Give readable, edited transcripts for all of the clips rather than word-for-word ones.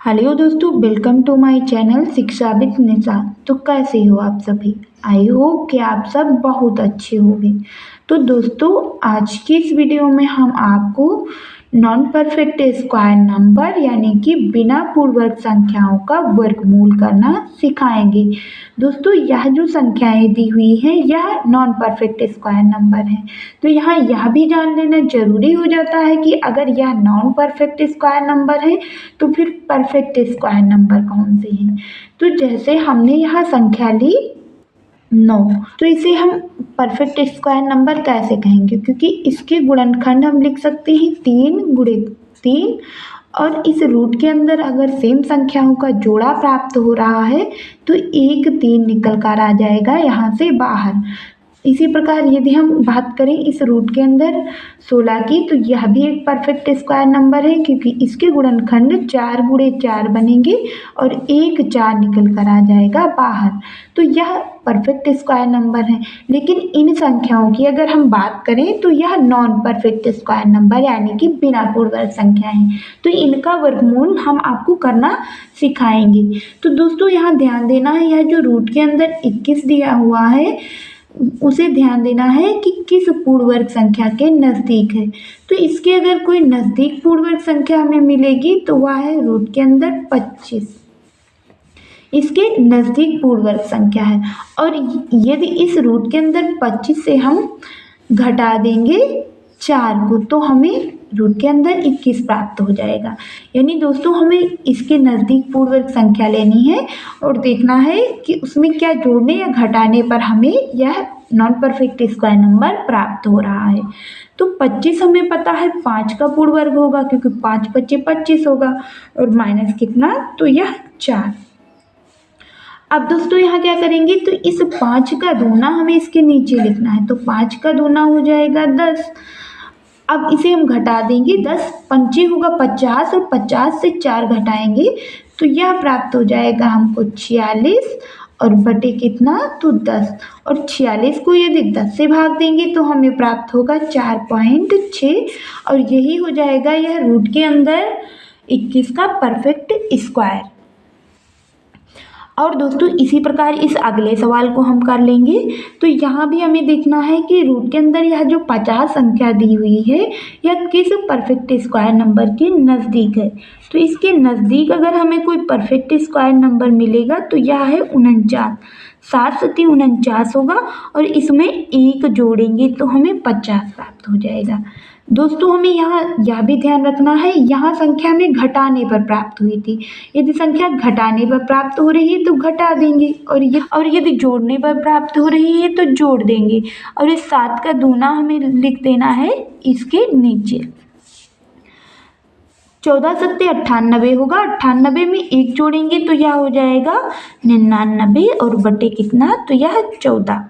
Hello दोस्तों, welcome to my channel शिक्षा with निशा। तो कैसे हो आप सभी? आई होप कि आप सब बहुत अच्छे होंगे। तो दोस्तों, आज की इस वीडियो में हम आपको नॉन परफेक्ट स्क्वायर नंबर यानी कि बिना पूर्ववर्ग संख्याओं का वर्गमूल करना सिखाएंगे। दोस्तों, यह जो संख्याएं दी हुई हैं यह नॉन परफेक्ट स्क्वायर नंबर है। तो यहाँ यह भी जान लेना जरूरी हो जाता है कि अगर यह नॉन परफेक्ट स्क्वायर नंबर है तो फिर परफेक्ट स्क्वायर नंबर कौन से हैं। तो जैसे हमने यहाँ संख्या ली 9, तो इसे हम परफेक्ट स्क्वायर नंबर कैसे कहेंगे, क्योंकि इसके गुणनखंड हम लिख सकते हैं 3 गुणे 3, और इस रूट के अंदर अगर सेम संख्याओं का जोड़ा प्राप्त हो रहा है तो 1 3 निकल कर आ जाएगा यहाँ से बाहर। इसी प्रकार यदि हम बात करें इस रूट के अंदर 16 की, तो यह भी एक परफेक्ट स्क्वायर नंबर है, क्योंकि इसके गुणनखंड 4 गुणे 4 बनेंगे और 1 4 निकल कर आ जाएगा बाहर। तो यह परफेक्ट स्क्वायर नंबर है। लेकिन इन संख्याओं की अगर हम बात करें तो यह नॉन परफेक्ट स्क्वायर नंबर यानी कि बिना पूर्ववर्ग संख्या है। तो इनका वर्गमूल हम आपको करना सिखाएंगे। तो दोस्तों, यहाँ ध्यान देना है, यह जो रूट के अंदर 21 दिया हुआ है उसे ध्यान देना है कि किस पूर्ववर्ग संख्या के नज़दीक है। तो इसके अगर कोई नज़दीक पूर्ववर्ग संख्या हमें मिलेगी तो वह है रूट के अंदर 25, इसके नज़दीक पूर्ववर्ग संख्या है। और यदि इस रूट के अंदर 25 से हम घटा देंगे 4 को तो हमें रूट के अंदर 21 प्राप्त हो जाएगा। यानी दोस्तों, हमें इसके नज़दीक पूर्ववर्ग संख्या लेनी है और देखना है कि उसमें क्या जोड़ने या घटाने पर हमें यह नॉन परफेक्ट स्क्वायर नंबर प्राप्त हो रहा है। तो 25 हमें पता है 5 का पूर्ववर्ग होगा, क्योंकि 5 25 25 होगा, और माइनस कितना, तो यह 4। अब दोस्तों यहाँ क्या करेंगे, तो इस 5 का दूना हमें इसके नीचे लिखना है। तो 5 का दूना हो जाएगा 10। अब इसे हम घटा देंगे, 10 पंचे होगा 50 और 50 से 4 घटाएंगे तो यह प्राप्त हो जाएगा हमको 46 और बटे कितना, तो 10। और 46 को यदि 10 से भाग देंगे तो हमें प्राप्त होगा 4.6, और यही हो जाएगा यह रूट के अंदर 21 का परफेक्ट स्क्वायर। और दोस्तों, इसी प्रकार इस अगले सवाल को हम कर लेंगे। तो यहाँ भी हमें देखना है कि रूट के अंदर यह जो 50 संख्या दी हुई है यह किस परफेक्ट स्क्वायर नंबर के नज़दीक है। तो इसके नज़दीक अगर हमें कोई परफेक्ट स्क्वायर नंबर मिलेगा तो यह है 49। 7 7 49 होगा, और इसमें 1 जोड़ेंगे तो हमें 50 प्राप्त हो जाएगा। दोस्तों, हमें यहाँ यह भी ध्यान रखना है, यहाँ संख्या में घटाने पर प्राप्त हुई थी। यदि संख्या घटाने पर प्राप्त हो रही है तो घटा देंगे, और यदि जोड़ने पर प्राप्त हो रही है तो जोड़ देंगे। और इस 7 का दूना हमें लिख देना है इसके नीचे। 14 7 98 होगा, 98 में 1 जोड़ेंगे तो यह हो जाएगा 99, और बटे कितना, तो यह 14।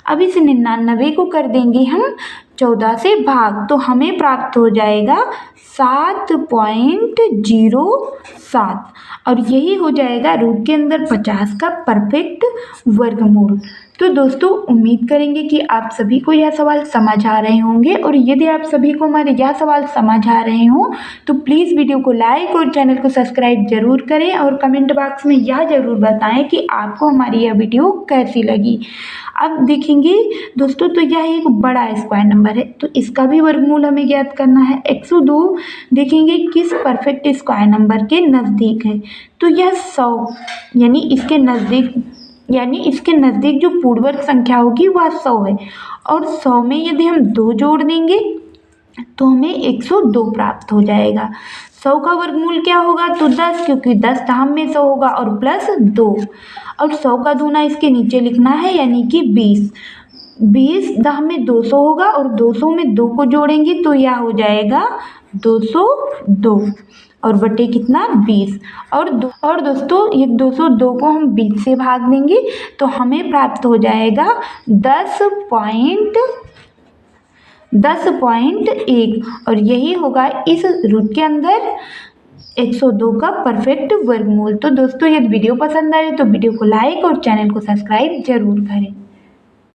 अब इस 99 को कर देंगे हम 14 से भाग, तो हमें प्राप्त हो जाएगा 7.07, और यही हो जाएगा रूट के अंदर 50 का परफेक्ट वर्गमूल। तो दोस्तों, उम्मीद करेंगे कि आप सभी को यह सवाल समझ आ रहे होंगे, और यदि आप सभी को हमारे यह सवाल समझ आ रहे हों तो प्लीज़ वीडियो को लाइक और चैनल को सब्सक्राइब जरूर करें, और कमेंट बॉक्स में यह जरूर बताएं कि आपको हमारी यह वीडियो कैसी लगी। अब देखेंगे दोस्तों, तो यह एक बड़ा स्क्वायर नंबर है, तो इसका भी वर्गमूल हमें ज्ञात करना है। 102 देखेंगे किस परफेक्ट स्क्वायर नंबर के नज़दीक है। तो यह 100 यानी इसके नज़दीक जो पूर्ववर्ग संख्या होगी वह 100 है, और 100 में यदि हम 2 जोड़ देंगे तो हमें 102 प्राप्त हो जाएगा। 100 का वर्गमूल क्या होगा, तो 10, क्योंकि 10 दाम में 100 होगा, और प्लस 2, और 100 का दूना इसके नीचे लिखना है यानी कि 20। 20 दाम में 200 होगा, और 200 में 2 को जोड़ेंगे तो यह हो जाएगा 202, और बटे कितना, 20। और दोस्तों, ये 202 को हम 20 से भाग देंगे तो हमें प्राप्त हो जाएगा 10.1, और यही होगा इस रूट के अंदर 102 का परफेक्ट वर्गमूल। तो दोस्तों, यदि वीडियो पसंद आए तो वीडियो को लाइक और चैनल को सब्सक्राइब जरूर करें।